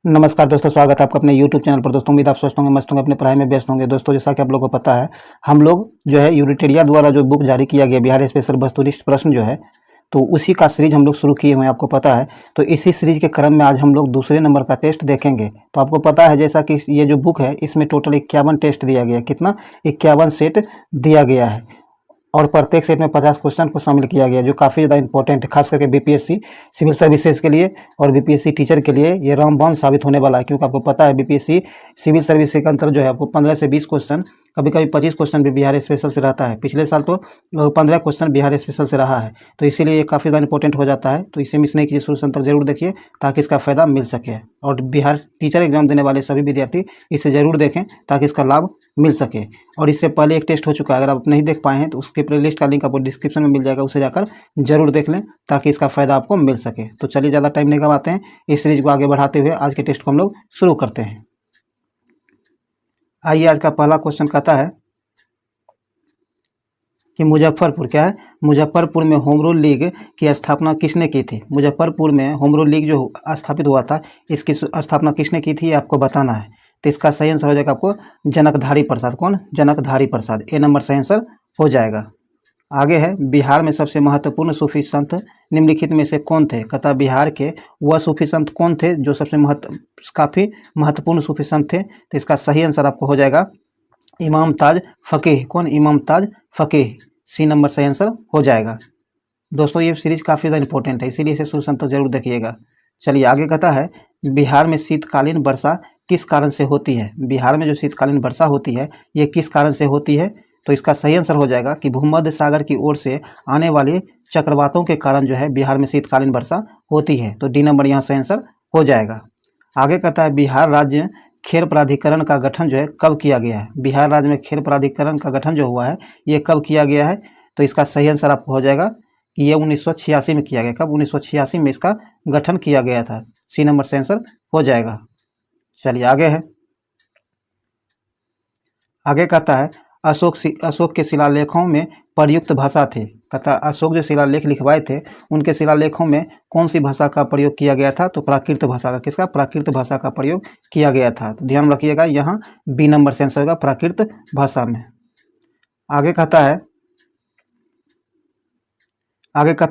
नमस्कार दोस्तों, स्वागत है आपका अपने YouTube चैनल पर। दोस्तों, उम्मीद आप स्वस्थ होंगे, मस्त होंगे, अपने पढ़ाई में व्यस्त होंगे। दोस्तों, जैसा कि आप लोगों को पता है, हम लोग जो है यूनिटेरिया द्वारा जो बुक जारी किया गया बिहार स्पेशल वस्तुनिष्ठ प्रश्न जो है, तो उसी का सीरीज हम लोग शुरू किए हुए हैं, आपको पता है। तो इसी सीरीज के क्रम में आज हम लोग दूसरे नंबर का टेस्ट देखेंगे। तो आपको पता है जैसा कि ये जो बुक है इसमें टोटल 51 टेस्ट दिया गया है। कितना? 51 सेट दिया गया है और प्रत्येक सेट में 50 क्वेश्चन को शामिल किया गया, जो काफ़ी ज़्यादा इंपॉर्टेंट है, खास करके बीपीएससी सिविल सर्विसेज के लिए और बीपीएससी टीचर के लिए ये रामबाण साबित होने वाला है। क्योंकि आपको पता है बीपीएससी सिविल सर्विस के अंतर जो है आपको 15 से 20 क्वेश्चन, कभी कभी 25 क्वेश्चन भी बिहार स्पेशल से रहता है। पिछले साल तो 15 क्वेश्चन बिहार स्पेशल से रहा है, तो इसीलिए ये काफ़ी ज़्यादा इंपॉर्टेंट हो जाता है। तो इसे मिस नहीं कीजिए, शुरू से अंत तक जरूर देखिए ताकि इसका फ़ायदा मिल सके। और बिहार टीचर एग्जाम देने वाले सभी विद्यार्थी इसे ज़रूर देखें ताकि इसका लाभ मिल सके। और इससे पहले एक टेस्ट हो चुका है, अगर आप नहीं देख पाए हैं तो उसके प्लेलिस्ट का लिंक आपको डिस्क्रिप्शन में मिल जाएगा, उसे जाकर जरूर देख लें ताकि इसका फ़ायदा आपको मिल सके। तो चलिए, ज़्यादा टाइम नहीं गवाते हैं, इस सीरीज को आगे बढ़ाते हुए आज के टेस्ट को हम लोग शुरू करते हैं। आइए, आज का पहला क्वेश्चन कहता है कि मुजफ्फरपुर क्या है, मुजफ्फरपुर में होम रूल लीग की स्थापना किसने की थी? मुजफ्फरपुर में होम रूल लीग जो स्थापित हुआ था, इसकी स्थापना किसने की थी, ये आपको बताना है। तो इसका सही आंसर हो जाएगा आपको जनकधारी प्रसाद। कौन? जनकधारी प्रसाद। ए नंबर सही आंसर हो जाएगा। आगे है, बिहार में सबसे महत्वपूर्ण सूफी संत निम्नलिखित में से कौन थे? कहता बिहार के वह सूफी संत कौन थे जो सबसे काफ़ी महत्वपूर्ण सूफी संत थे? तो इसका सही आंसर आपको हो जाएगा इमाम ताज फ़कीह। कौन? इमाम ताज फ़कीह। सी नंबर सही आंसर हो जाएगा। दोस्तों, ये सीरीज काफ़ी ज़्यादा इंपॉर्टेंट है, इसीलिए इसे शुरू से अंत तक जरूर देखिएगा। चलिए, आगे कहता है बिहार में शीतकालीन वर्षा किस कारण से होती है? बिहार में जो शीतकालीन वर्षा होती है ये किस कारण से होती है? तो इसका सही आंसर हो जाएगा कि भूमध्य सागर की ओर से आने वाले चक्रवातों के कारण जो है बिहार में शीतकालीन वर्षा होती है। तो डी नंबर यहाँ सही आंसर हो जाएगा। आगे कहता है बिहार राज्य खेल प्राधिकरण का गठन जो है कब किया गया है? बिहार राज्य में खेल प्राधिकरण का गठन जो हुआ है ये कब किया गया है? तो इसका सही आंसर आपको हो जाएगा कि ये 1986 में किया गया। कब? 1986 में इसका गठन किया गया था। सी नंबर से आंसर हो जाएगा। चलिए, आगे है, आगे कहता है अशोक के शिलालेखों में प्रयुक्त भाषा थी। कहता अशोक जो शिलालेख लिखवाए थे उनके शिलालेखों में कौन सी भाषा का प्रयोग किया गया था? तो प्राकृत भाषा का। किसका? प्राकृत भाषा का प्रयोग किया गया था। तो ध्यान रखिएगा, यहाँ बी नंबर से आंसर होगा प्राकृत भाषा में। आगे कहता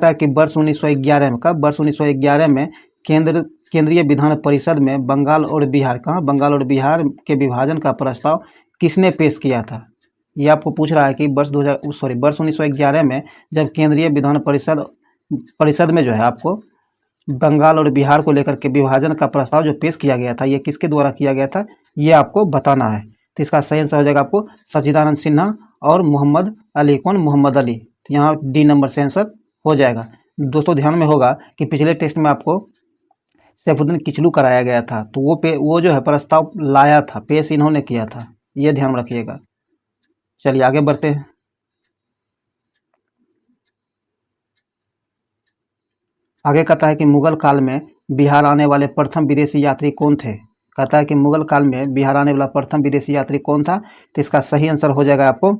है कि वर्ष 1911 में, कब? वर्ष 1911 में केंद्रीय विधान परिषद में बंगाल और बिहार, कहाँ? बंगाल और बिहार के विभाजन का प्रस्ताव किसने पेश किया था? ये आपको पूछ रहा है कि वर्ष 1911 में जब केंद्रीय विधान परिषद में जो है आपको बंगाल और बिहार को लेकर के विभाजन का प्रस्ताव जो पेश किया गया था ये किसके द्वारा किया गया था, ये आपको बताना है। तो इसका सही आंसर हो जाएगा आपको सच्चिदानंद सिन्हा और मोहम्मद अली। कौन? मोहम्मद अली। तो यहाँ डी नंबर से आंसर हो जाएगा। दोस्तों, ध्यान में होगा कि पिछले टेस्ट में आपको सैफुद्दीन किचलू कराया गया था, तो वो जो है प्रस्ताव लाया था, पेश इन्होंने किया था, ये ध्यान रखिएगा। चलिए, आगे बढ़ते हैं। आगे कहता है कि मुगल काल में बिहार आने वाले प्रथम विदेशी यात्री कौन थे? कहता है कि मुगल काल में बिहार आने वाला प्रथम विदेशी यात्री कौन था? तो इसका सही आंसर हो जाएगा आपको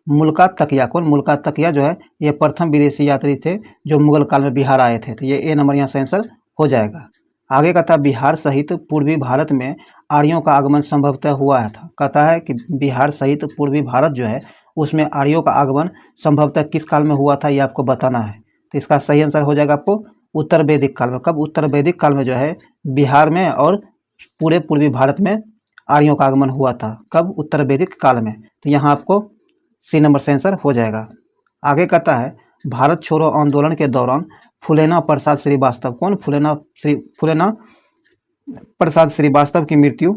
मुल्का तकिया। कौन? मुल्का तकिया जो है ये प्रथम विदेशी यात्री थे जो मुगल काल में बिहार आए थे। तो ये ए नंबर यहाँ से आंसर हो जाएगा। आगे कहता है बिहार सहित पूर्वी भारत में आर्यों का आगमन संभवतः हुआ है था। कहता है कि बिहार सहित पूर्वी भारत जो है उसमें आर्यों का आगमन संभवतः किस काल में हुआ था, ये आपको बताना है। तो इसका सही आंसर हो जाएगा आपको उत्तर वैदिक काल में। कब? उत्तर वैदिक काल में जो है बिहार में और पूरे पूर्वी भारत में आर्यों का आगमन हुआ था। कब? उत्तर वैदिक काल में। तो यहाँ आपको सी नंबर से आंसर हो जाएगा। आगे कहता है भारत छोड़ो आंदोलन के दौरान फुलेना प्रसाद श्रीवास्तव, कौन? फुलेना प्रसाद श्रीवास्तव की मृत्यु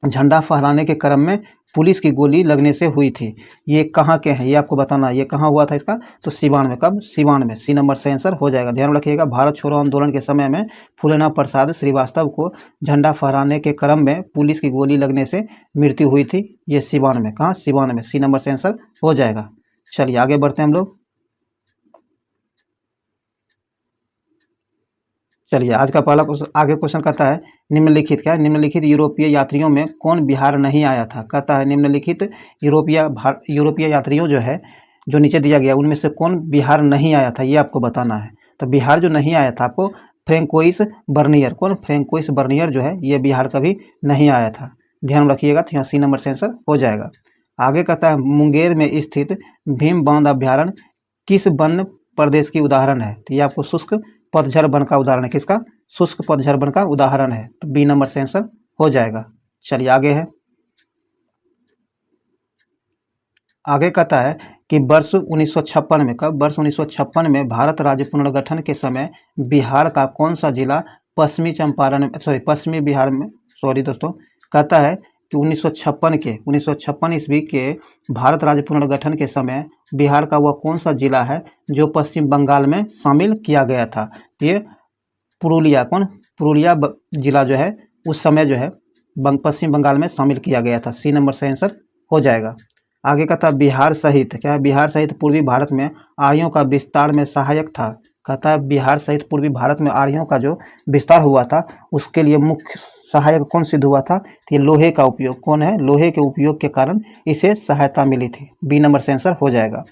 झंडा फहराने के क्रम में पुलिस की गोली लगने से हुई थी। ये कहाँ के हैं, ये आपको बताना है। ये कहाँ हुआ था इसका? तो सिवान में। कब? सिवान में। सी नंबर से आंसर हो जाएगा। ध्यान रखिएगा, भारत छोड़ो आंदोलन के समय में फुलेना प्रसाद श्रीवास्तव को झंडा फहराने के क्रम में पुलिस की गोली लगने से मृत्यु हुई थी। ये सिवान में। कहाँ? सिवान में। सी नंबर से आंसर हो जाएगा। चलिए, आगे बढ़ते हैं हम लोग। चलिए, आज का पहला आगे क्वेश्चन कहता है निम्नलिखित, क्या है? निम्नलिखित यूरोपीय यात्रियों में कौन बिहार नहीं आया था? कहता है निम्नलिखित यूरोपीय यात्रियों जो है जो नीचे दिया गया उनमें से कौन बिहार नहीं आया था, ये आपको बताना है। तो बिहार जो नहीं आया था आपको फ्रैंकोइस बर्नियर। कौन? फ्रैंकोइस बर्नियर जो है ये बिहार कभी नहीं आया था, ध्यान रखिएगा। तो यहाँ सी नंबर से आंसर हो जाएगा। आगे कहता है मुंगेर में स्थित भीम बांध अभ्यारण्य किस वन प्रदेश की उदाहरण है? तो ये आपको शुष्क पतझड़ वन का उदाहरण है। किसका? शुष्क पतझड़ वन का उदाहरण है। तो बी नंबर से आंसर हो जाएगा। चलिए आगे है। आगे कहता है कि वर्ष 1956 में, कब? वर्ष 1956 में भारत राज्य पुनर्गठन के समय बिहार का कौन सा जिला पश्चिमी बिहार में, दोस्तों, कहता है कि 1956 ईस्वी के भारत राज्य पुनर्गठन के समय बिहार का वह कौन सा जिला है जो पश्चिम बंगाल में शामिल किया गया था? ये पुरुलिया। कौन? पुरुलिया जिला जो है उस समय जो है पश्चिम बंगाल में शामिल किया गया था। सी नंबर से आंसर हो जाएगा। आगे कहता है बिहार सहित, क्या है? बिहार सहित पूर्वी भारत में आर्यों का विस्तार में सहायक था। कहता है बिहार सहित पूर्वी भारत में आर्यों का जो विस्तार हुआ था उसके लिए मुख्य सहायक कौन सिद्ध हुआ था? तो ये लोहे का उपयोग। कौन है? लोहे के उपयोग के कारण इसे सहायता मिली थी। बी नंबर से आंसर हो जाएगा।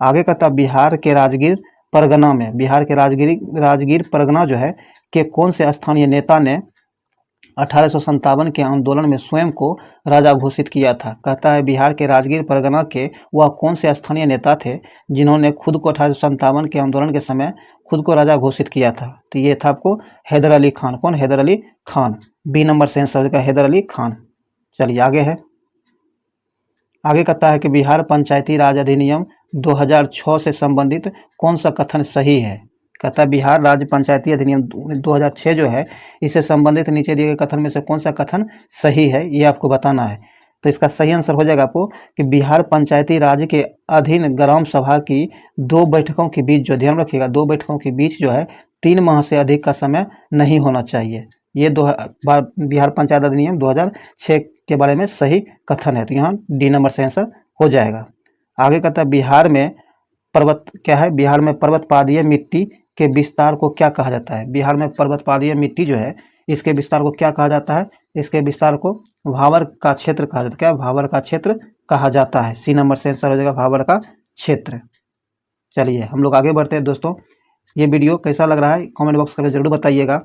आगे कहता है बिहार के राजगीर परगना में, बिहार के राजगीर परगना जो है कि कौन से स्थानीय नेता ने 1857 के आंदोलन में स्वयं को राजा घोषित किया था? कहता है बिहार के राजगीर परगना के वह कौन से स्थानीय नेता थे जिन्होंने खुद को 1857 के आंदोलन के समय खुद को राजा घोषित किया था? तो ये था आपको हैदर अली खान। कौन? हैदर अली खान। बी नंबर से आंसर होगा हैदर अली खान। चलिए आगे है। आगे कहता है कि बिहार पंचायती राज अधिनियम 2006 से संबंधित कौन सा कथन सही है? कहता है बिहार राज्य पंचायती अधिनियम 2006 जो है इससे संबंधित नीचे दिए गए कथन में से कौन सा कथन सही है, ये आपको बताना है। तो इसका सही आंसर हो जाएगा आपको कि बिहार पंचायती राज के अधीन ग्राम सभा की 2 बैठकों के बीच, जो ध्यान रखिएगा, 2 बैठकों के बीच जो है 3 माह से अधिक का समय नहीं होना चाहिए। ये बिहार पंचायत अधिनियम 2006 के बारे में सही कथन है। तो यहाँ डी नंबर से आंसर हो जाएगा। आगे कहता है बिहार में पर्वतपादीय मिट्टी के विस्तार को क्या कहा जाता है? बिहार में पर्वतपादीय मिट्टी जो है इसके विस्तार को क्या कहा जाता है? इसके विस्तार को भावर का क्षेत्र कहा जाता है। क्या? भावर का क्षेत्र कहा जाता है। सी नंबर से आंसर हो जाएगा भावर का क्षेत्र। चलिए हम लोग आगे बढ़ते हैं। दोस्तों ये वीडियो कैसा लग रहा है कमेंट बॉक्स करके जरूर बताइएगा,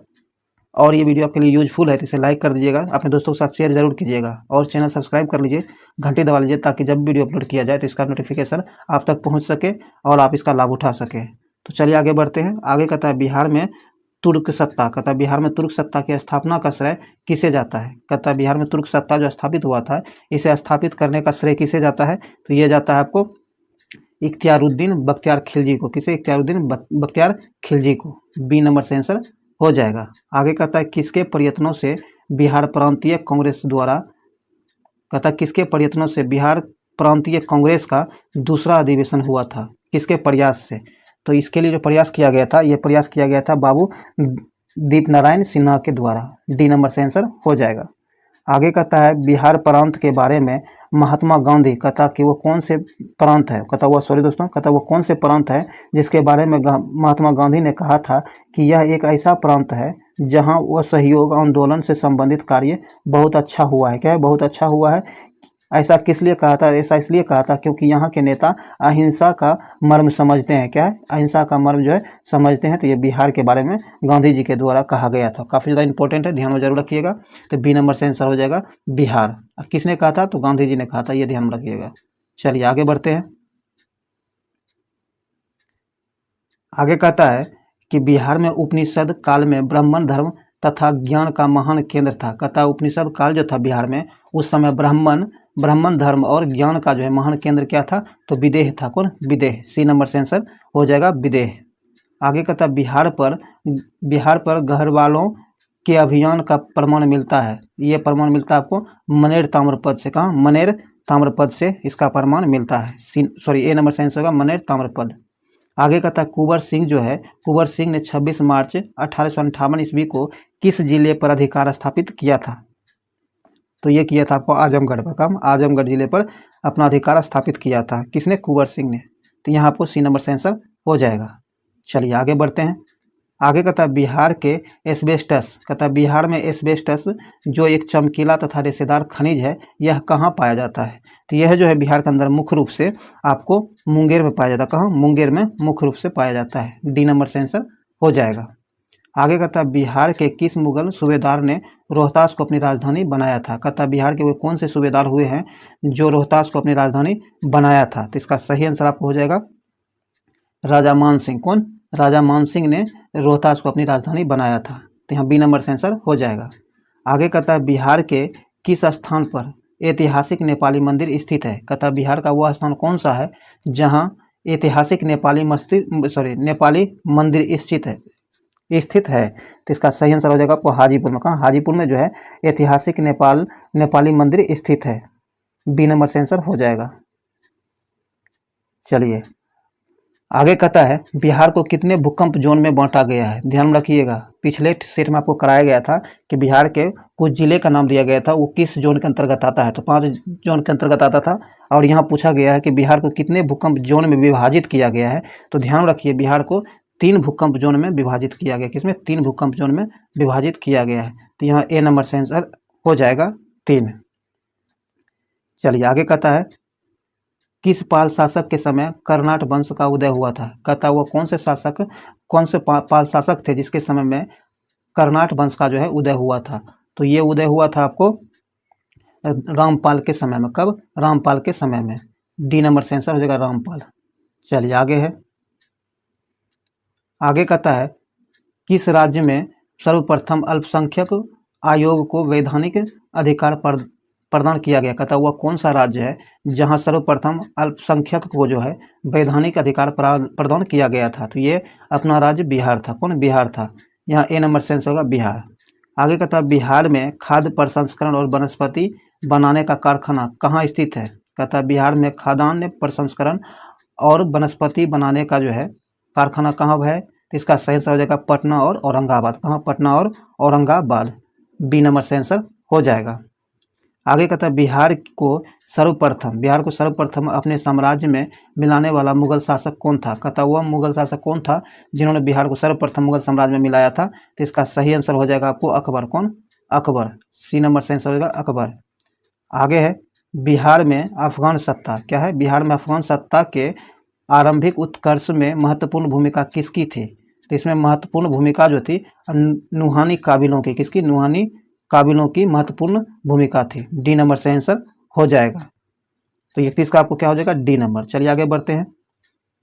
और ये वीडियो आपके लिए यूजफुल है तो इसे लाइक कर दीजिएगा, अपने दोस्तों के साथ शेयर जरूर कीजिएगा, और चैनल सब्सक्राइब कर लीजिए, घंटी दबा लीजिए ताकि जब वीडियो अपलोड किया जाए तो इसका नोटिफिकेशन आप तक पहुंच सके और आप इसका लाभ उठा सके। तो चलिए आगे बढ़ते हैं। आगे कहता है बिहार में तुर्क सत्ता, कहता है बिहार में तुर्क सत्ता की स्थापना का श्रेय किसे जाता है? कहता है बिहार में तुर्क सत्ता जो स्थापित हुआ था इसे स्थापित करने का श्रेय किसे जाता है? तो ये जाता है आपको इख्तियारुद्दीन बख्तियार खिलजी को। किसे? इख्तियारुद्दीन बख्तियार खिलजी को। बी नंबर से आंसर हो जाएगा। आगे कहता है किसके प्रयत्नों से बिहार प्रांतीय कांग्रेस द्वारा, कहता है किसके प्रयत्नों से बिहार प्रांतीय कांग्रेस का दूसरा अधिवेशन हुआ था? किसके प्रयास से? तो इसके लिए जो प्रयास किया गया था, ये प्रयास किया गया था बाबू दीपनारायण सिन्हा के द्वारा। डी नंबर से आंसर हो जाएगा। आगे कहता है बिहार प्रांत के बारे में महात्मा गांधी, कहता कि वो कौन से प्रांत है, कहता वो कौन से प्रांत है जिसके बारे में महात्मा गांधी ने कहा था कि यह एक ऐसा प्रांत है जहां वह सहयोग आंदोलन से संबंधित कार्य बहुत अच्छा हुआ है। क्या है? बहुत अच्छा हुआ है। ऐसा किस लिए कहा था? ऐसा इसलिए कहा था क्योंकि यहाँ के नेता अहिंसा का मर्म समझते हैं। क्या है? अहिंसा का मर्म जो है समझते हैं। तो ये बिहार के बारे में गांधी जी के द्वारा कहा गया था। काफ़ी ज़्यादा इंपॉर्टेंट है, ध्यान में जरूर रखिएगा। तो बी नंबर से आंसर हो जाएगा बिहार। किसने कहा था? तो गांधी जी ने कहा था, ये ध्यान रखिएगा। चलिए आगे बढ़ते हैं। आगे कहता है कि बिहार में उपनिषद काल में ब्राह्मण धर्म तथा ज्ञान का महान केंद्र था। कहता है उपनिषद काल जो था बिहार में उस समय ब्राह्मण धर्म और ज्ञान का जो है महान केंद्र क्या था? तो विदेह था। कौन? विदेह। सी नंबर से आंसर हो जाएगा विदेह। आगे कहता है बिहार पर गहरवालों के अभियान का प्रमाण मिलता है। ये प्रमाण मिलता है आपको मनेर ताम्रपद से। कहाँ? मनेर ताम्रपद से इसका प्रमाण मिलता है। ए नंबर से आंसर होगा मनेर ताम्रपद। आगे कहता है कुंवर सिंह ने 26 मार्च 1858 ईस्वी को किस जिले पर अधिकार स्थापित किया था? तो ये किया था आपको आजमगढ़ पर। काम आजमगढ़ जिले पर अपना अधिकार स्थापित किया था। किसने? कुंवर सिंह ने। तो यहाँ आपको सी नंबर से आंसर हो जाएगा। चलिए आगे बढ़ते हैं। आगे कहता है बिहार के एस्बेस्टस, कहता है बिहार में एस्बेस्टस जो एक चमकीला तथा रेशेदार खनिज है यह कहाँ पाया जाता है? तो यह जो है बिहार के अंदर मुख्य रूप से आपको मुंगेर में पाया जाता है। कहाँ? मुंगेर में मुख्य रूप से पाया जाता है। डी नंबर से आंसर हो जाएगा। आगे कहता है बिहार के किस मुगल सूबेदार ने रोहतास को अपनी राजधानी बनाया था। कहता है बिहार के वो कौन से सूबेदार हुए हैं जो रोहतास को अपनी राजधानी बनाया था। तो इसका सही आंसर आपको हो जाएगा राजा मान सिंह। कौन? राजा मान सिंह ने रोहतास को अपनी राजधानी बनाया था। तो यहाँ बी नंबर से आंसर हो जाएगा। आगे कहता है बिहार के किस स्थान पर ऐतिहासिक नेपाली मंदिर स्थित है। कहता है बिहार का वह स्थान कौन सा है जहाँ ऐतिहासिक नेपाली मंदिर स्थित है। तो इसका सही आंसर हो जाएगा आपको हाजीपुर में। कहाँ? हाजीपुर में जो है ऐतिहासिक नेपाली मंदिर स्थित है। बी नंबर से आंसर हो जाएगा। चलिए आगे कहता है बिहार को कितने भूकंप जोन में बांटा गया है। ध्यान रखिएगा, पिछले सेट में आपको कराया गया था कि बिहार के कुछ जिले का नाम दिया गया था, वो किस जोन के अंतर्गत आता है। तो 5 जोन के अंतर्गत आता था। और यहाँ पूछा गया है कि बिहार को कितने भूकंप जोन में विभाजित किया गया है। तो ध्यान रखिए बिहार को 3 भूकंप जोन में विभाजित किया गया। किसमें? 3 भूकंप जोन में विभाजित किया गया है। तो यहाँ ए नंबर से आंसर हो जाएगा 3। चलिए आगे कहता है किस पाल शासक के समय कर्नाट वंश का उदय हुआ था। कहता है वो कौन से पाल शासक थे जिसके समय में कर्नाट वंश का जो है उदय हुआ था। तो ये उदय हुआ था आपको रामपाल के समय में। कब? रामपाल के समय में। डी नंबर से आंसर हो जाएगा रामपाल। चलिए आगे है। आगे कहता है किस राज्य में सर्वप्रथम अल्पसंख्यक आयोग को वैधानिक अधिकार प्रदान किया गया। कहता हुआ कौन सा राज्य है जहां सर्वप्रथम अल्पसंख्यक को जो है वैधानिक अधिकार प्रदान किया गया था। तो ये अपना राज्य बिहार था। कौन? बिहार था। यहाँ ए नंबर से आंसर होगा बिहार। आगे कहता है बिहार में खाद्य प्रसंस्करण और वनस्पति बनाने का कारखाना कहाँ स्थित है। कहता है बिहार में खाद्यान्न प्रसंस्करण और वनस्पति बनाने का जो है कारखाना कहाँ है। तो इसका सही आंसर हो जाएगा पटना और औरंगाबाद। कहाँ? पटना और औरंगाबाद। बी नंबर से आंसर हो जाएगा। आगे कहता है बिहार को सर्वप्रथम अपने साम्राज्य में मिलाने वाला मुगल शासक कौन था। कहता वह मुगल शासक कौन था जिन्होंने बिहार को सर्वप्रथम मुगल साम्राज्य में मिलाया था। तो इसका सही आंसर हो जाएगा आपको अकबर। कौन? अकबर। सी नंबर से आंसर हो जाएगा अकबर। आगे है बिहार में अफगान सत्ता क्या है। बिहार में अफगान सत्ता के आरंभिक उत्कर्ष में महत्वपूर्ण भूमिका किसकी थी। तो इसमें महत्वपूर्ण भूमिका जो थी नुहानी काबिलों की। किसकी? नुहानी काबिलों की महत्वपूर्ण भूमिका थी। डी नंबर से आंसर हो जाएगा। तो 31 का आपको क्या हो जाएगा? D number. चलिए आगे बढ़ते हैं।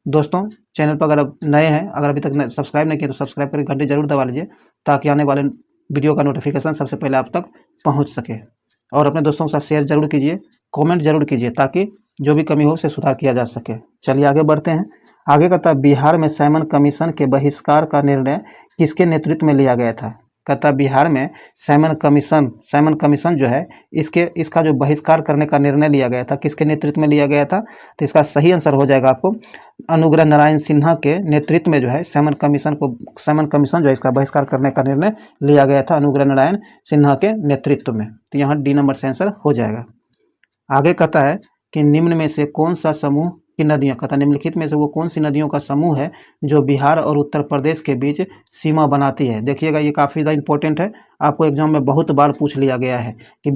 दोस्तों चैनल पर अगर आप नए हैं, अगर अभी तक सब्सक्राइब नहीं किया तो सब्सक्राइब करके घंटी जरूर दबा लीजिए ताकि आने वाले वीडियो का नोटिफिकेशन सबसे पहले आप तक पहुंच सके। और अपने दोस्तों के साथ शेयर जरूर कीजिए, कमेंट जरूर कीजिए ताकि जो भी कमी हो उसे सुधार किया जा सके। चलिए आगे बढ़ते हैं। आगे कहता है बिहार में साइमन कमीशन के बहिष्कार का निर्णय किसके नेतृत्व में लिया गया था। कहता बिहार में साइमन कमीशन जो है इसका जो बहिष्कार करने का निर्णय लिया गया था किसके नेतृत्व में लिया गया था। तो इसका सही आंसर हो जाएगा आपको अनुग्रह नारायण सिन्हा के नेतृत्व में जो है साइमन कमीशन जो है इसका बहिष्कार करने का निर्णय लिया गया था अनुग्रह नारायण सिन्हा के नेतृत्व में। तो यहाँ डी नंबर से आंसर हो जाएगा। आगे कहता है कि निम्न में से कौन सा समूह की नदियाँ। कहता निम्नलिखित में से वो कौन सी नदियों का समूह है जो बिहार और उत्तर प्रदेश के बीच सीमा बनाती है। देखिएगा ये काफ़ी ज़्यादा इंपॉर्टेंट है, आपको एग्जाम में बहुत बार पूछ लिया गया है कि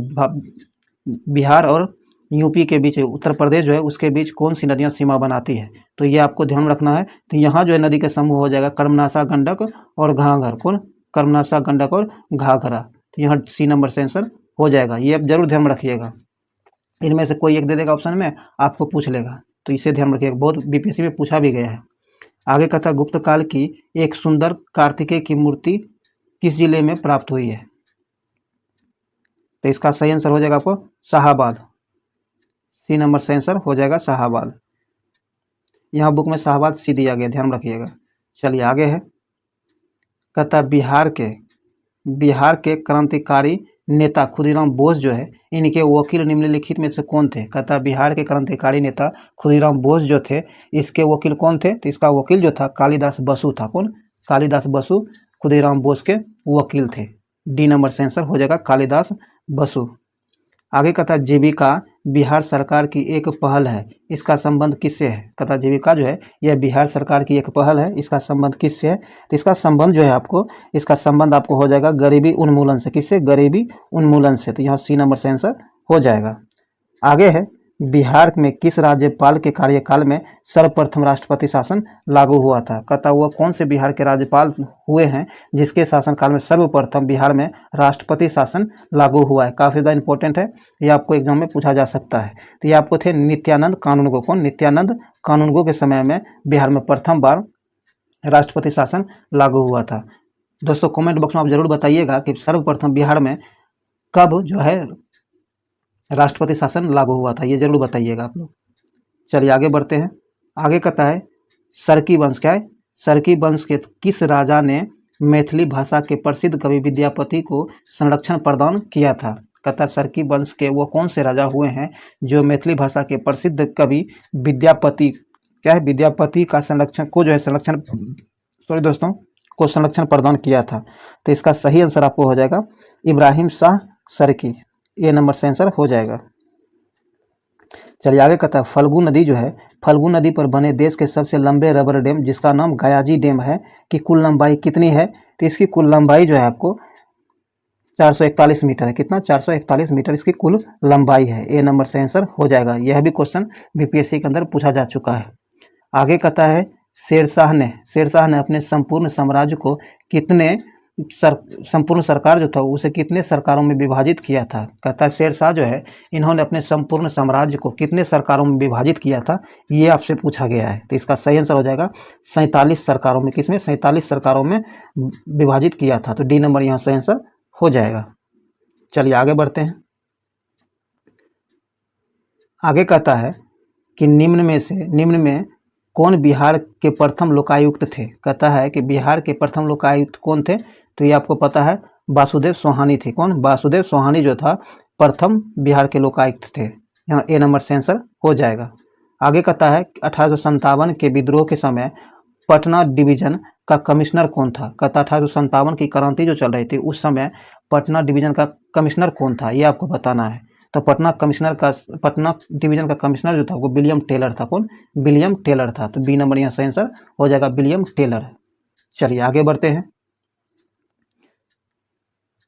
बिहार और यूपी के बीच उत्तर प्रदेश जो है उसके बीच कौन सी नदियाँ सीमा बनाती है। तो ये आपको ध्यान रखना है। तो यहाँ जो है नदी के समूह हो जाएगा कर्मनाशा, गंडक और घाघर। कौन? कर्मनाशा, गंडक और घाघरा। तो यहाँ सी नंबर से आंसर हो जाएगा। ये आप जरूर ध्यान रखिएगा, इनमें से कोई एक दे देगा ऑप्शन में, आपको पूछ लेगा, तो इसे ध्यान रखिएगा। बहुत बीपीएससी में पूछा भी गया है। आगे कहता गुप्त काल की एक सुंदर कार्तिकेय की मूर्ति किस जिले में प्राप्त हुई है। तो इसका सही आंसर हो जाएगा आपको शाहाबाद। सी नंबर से आंसर हो जाएगा शाहाबाद। यहाँ बुक में शाहाबाद सी दिया गया, ध्यान रखिएगा। चलिए आगे है। कहता बिहार के क्रांतिकारी नेता खुदीराम बोस जो है इनके वकील निम्नलिखित में से कौन थे। कहता बिहार के क्रांतिकारी नेता खुदीराम बोस जो थे इसके वकील कौन थे। तो इसका वकील जो था कालिदास बसु था। कौन? कालिदास बसु खुदीराम बोस के वकील थे। डी नंबर से आंसर हो जाएगा कालिदास बसु। आगे कहता जीविका बिहार सरकार की एक पहल है, इसका संबंध किससे है। कहता जीविका जो है यह बिहार सरकार की एक पहल है, इसका संबंध किससे है। तो इसका संबंध जो है इसका संबंध आपको हो जाएगा गरीबी उन्मूलन से। किससे? गरीबी उन्मूलन से। तो यहाँ सी नंबर से आंसर हो जाएगा। आगे है बिहार में किस राज्यपाल के कार्यकाल में सर्वप्रथम राष्ट्रपति शासन लागू हुआ था? कहता हुआ कौन से बिहार के राज्यपाल हुए हैं जिसके शासनकाल में सर्वप्रथम बिहार में राष्ट्रपति शासन लागू हुआ है? काफ़ी ज़्यादा इंपॉर्टेंट है, ये आपको एग्जाम में पूछा जा सकता है। तो ये आपको थे नित्यानंद कानूनगो। कौन? नित्यानंद कानूनगो के समय में बिहार में प्रथम बार राष्ट्रपति शासन लागू हुआ था। दोस्तों कमेंट बॉक्स में आप जरूर बताइएगा कि सर्वप्रथम बिहार में कब जो है राष्ट्रपति शासन लागू हुआ था, ये जरूर बताइएगा आप लोग। चलिए आगे बढ़ते हैं। आगे कहता है सरकी वंश। क्या है? सरकी वंश के किस राजा ने मैथिली भाषा के प्रसिद्ध कवि विद्यापति को संरक्षण प्रदान किया था? कहता है सरकी वंश के वो कौन से राजा हुए हैं जो मैथिली भाषा के प्रसिद्ध कवि विद्यापति, क्या है, विद्यापति का संरक्षण को जो है संरक्षण, सॉरी दोस्तों, को संरक्षण प्रदान किया था? तो इसका सही आंसर आपको हो जाएगा इब्राहिम शाह सरकी। ए नंबर से आंसर हो जाएगा। चलिए आगे कहता है फल्गु नदी जो है, फल्गु नदी पर बने देश के सबसे लंबे रबर डैम जिसका नाम गयाजी डैम है कि कुल लंबाई कितनी है? तो इसकी कुल लंबाई जो है आपको 441 मीटर है। कितना? 441 मीटर इसकी कुल लंबाई है। ए नंबर से आंसर हो जाएगा। यह भी क्वेश्चन बीपीएससी के अंदर पूछा जा चुका है। आगे कहता है शेरशाह ने अपने संपूर्ण साम्राज्य को कितने संपूर्ण सरकार जो था उसे कितने सरकारों में विभाजित किया था? कहता है शेरशाह जो है इन्होंने अपने संपूर्ण साम्राज्य को कितने सरकारों में विभाजित किया था, ये आपसे पूछा गया है। तो इसका सही आंसर हो जाएगा 47 सरकारों में। किसमें? 47 सरकारों में विभाजित किया था। तो डी नंबर यहाँ सही आंसर हो जाएगा। चलिए आगे बढ़ते हैं। आगे कहता है कि निम्न में कौन बिहार के प्रथम लोकायुक्त थे? कहता है कि बिहार के प्रथम लोकायुक्त कौन थे? तो ये आपको पता है वासुदेव सोहानी थे। कौन? वासुदेव सोहानी जो था प्रथम बिहार के लोकायुक्त थे। यहाँ ए नंबर से आंसर हो जाएगा। आगे कहता है 1857 के विद्रोह के समय पटना डिवीजन का कमिश्नर कौन था? कहता 1857 की क्रांति जो चल रही थी उस समय पटना डिवीजन का कमिश्नर कौन था, ये आपको बताना है। तो पटना डिवीजन का कमिश्नर जो था वो विलियम टेलर था। कौन? विलियम टेलर था। तो बी नंबर यहाँ सही आंसर हो जाएगा विलियम टेलर। चलिए आगे बढ़ते हैं।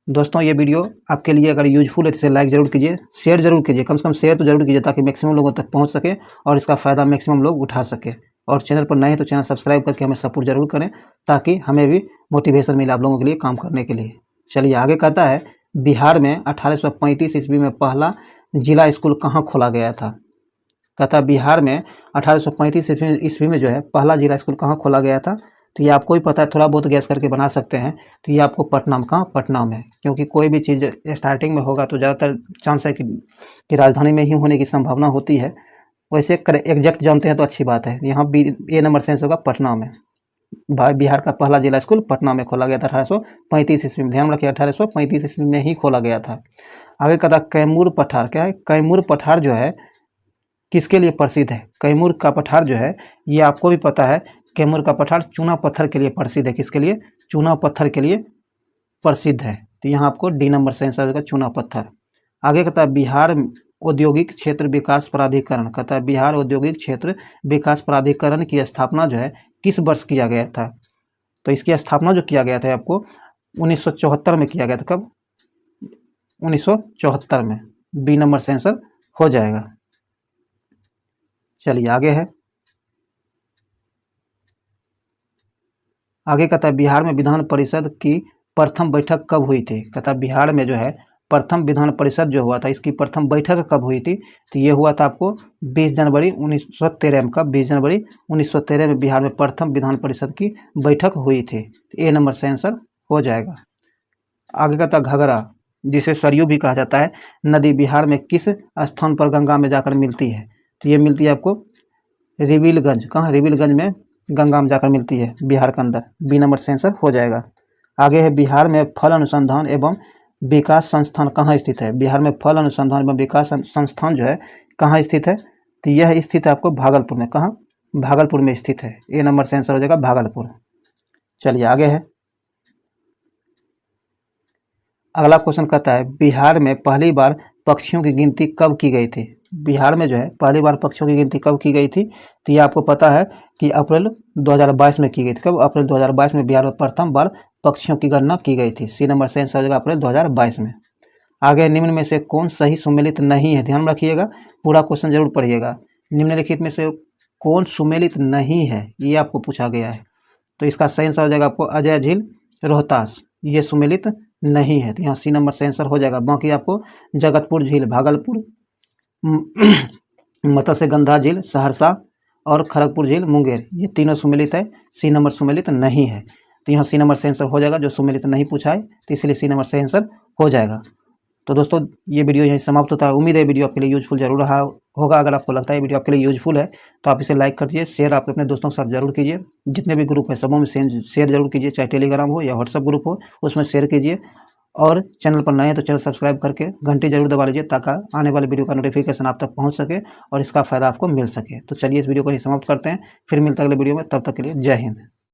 दोस्तों ये वीडियो आपके लिए अगर यूजफुल है तो इसे लाइक जरूर कीजिए, शेयर जरूर कीजिए, कम से कम शेयर तो जरूर कीजिए ताकि मैक्सिमम लोगों तक पहुंच सके और इसका फ़ायदा मैक्सिमम लोग उठा सके। और चैनल पर नए हैं तो चैनल सब्सक्राइब करके हमें सपोर्ट जरूर करें ताकि हमें भी मोटिवेशन मिले आप लोगों के लिए काम करने के लिए। चलिए आगे कहता है बिहार में 1835 ईस्वी में पहला जिला स्कूल कहाँ खोला गया था? कहता बिहार में 1835 ईस्वी में जो है पहला जिला स्कूल कहाँ खोला गया था? तो ये आपको ही पता है, थोड़ा बहुत गैस करके बना सकते हैं। तो ये आपको पटना में, कहाँ? पटना में, क्योंकि कोई भी चीज़ स्टार्टिंग में होगा तो ज़्यादातर चांस है कि राजधानी में ही होने की संभावना होती है। वैसे एग्जैक्ट जानते हैं तो अच्छी बात है। यहाँ बी ए नंबर सेंस होगा पटना में। बिहार का पहला जिला स्कूल पटना में खोला गया था 1835 ईस्वी में। ध्यान रखिए 1835 ईस्वी में ही खोला गया था। आगे कहता कैमूर पठार। क्या है? कैमूर पठार जो है किसके लिए प्रसिद्ध है? कैमूर का पठार जो है ये आपको भी पता है, कैमूर का पठार चूना पत्थर के लिए प्रसिद्ध है। किसके लिए? चूना पत्थर के लिए प्रसिद्ध है। तो यहाँ आपको डी नंबर से आंसर होगा चूना पत्थर। आगे कहता है बिहार औद्योगिक क्षेत्र विकास प्राधिकरण। कहता है बिहार औद्योगिक क्षेत्र विकास प्राधिकरण की स्थापना जो है किस वर्ष किया गया था? तो इसकी स्थापना जो किया गया था आपको 1974 में किया गया था। कब? 1974 में। बी नंबर से आंसर हो जाएगा। चलिए आगे है। आगे कहता है बिहार में विधान परिषद की प्रथम बैठक कब हुई थी? कहता है बिहार में जो है प्रथम विधान परिषद जो हुआ था इसकी प्रथम बैठक कब हुई थी? तो ये हुआ था आपको 20 जनवरी 1913 में। कब? 20 जनवरी 1913 में बिहार में प्रथम विधान परिषद की बैठक हुई थी। तो ए नंबर से आंसर हो जाएगा। आगे कहता है घाघरा, जिसे सरयू भी कहा जाता है, नदी बिहार में किस स्थान पर गंगा में जाकर मिलती है? तो ये मिलती है आपको रिविलगंज। कहाँ? रिविलगंज में गंगा में जाकर मिलती है बिहार के अंदर। बी नंबर से आंसर हो जाएगा। आगे है बिहार में फल अनुसंधान एवं विकास संस्थान कहाँ स्थित है? बिहार में फल अनुसंधान एवं विकास संस्थान जो है कहाँ स्थित है? तो यह स्थित है आपको भागलपुर में। कहाँ? भागलपुर में स्थित है। ए नंबर से आंसर हो जाएगा भागलपुर। चलिए आगे है। अगला क्वेश्चन कहता है बिहार में पहली बार पक्षियों की गिनती कब की गई थी? बिहार में जो है पहली बार पक्षियों की गिनती कब की गई थी? तो ये आपको पता है कि अप्रैल 2022 में की गई थी। कब? अप्रैल 2022 में बिहार में प्रथम बार पक्षियों की गणना की गई थी। सी नंबर से आंसर हो जाएगा अप्रैल 2022 में। आगे निम्न में से कौन सही सुमेलित नहीं है, ध्यान रखिएगा, पूरा क्वेश्चन जरूर पढ़िएगा। निम्नलिखित में से कौन सुमेलित नहीं है, ये आपको पूछा गया है। तो इसका सही आंसर हो जाएगा आपको अजय झील रोहतास, ये सुमेलित नहीं है। तो यहाँ सी नंबर सही आंसर हो जाएगा। बाकी आपको जगतपुर झील भागलपुर, मत्स्यगंधा झील सहरसा और खड़गपुर झील मुंगेर, ये तीनों सुमेलित है, सी नंबर सुमेलित नहीं है। तो यहाँ सी नंबर सही आंसर हो जाएगा, जो सुमेलित नहीं पूछा है तो इसलिए सी नंबर सही आंसर हो जाएगा। तो दोस्तों ये वीडियो यहीं समाप्त होता है। उम्मीद है वीडियो आपके लिए यूजफुल जरूर रहा होगा। अगर आपको लगता है वीडियो आपके लिए यूजफुल है तो आप इसे लाइक कर दीजिए, शेयर आप अपने दोस्तों के साथ जरूर कीजिए। जितने भी ग्रुप है सबों में शेयर जरूर कीजिए, चाहे टेलीग्राम हो या व्हाट्सअप ग्रुप हो उसमें शेयर कीजिए। और चैनल पर नए हैं तो चैनल सब्सक्राइब करके घंटी जरूर दबा लीजिए, ताकि आने वाले वीडियो का नोटिफिकेशन आप तक पहुंच सके और इसका फ़ायदा आपको मिल सके। तो चलिए इस वीडियो को ही समाप्त करते हैं, फिर मिलते हैं अगले वीडियो में। तब तक के लिए जय हिंद।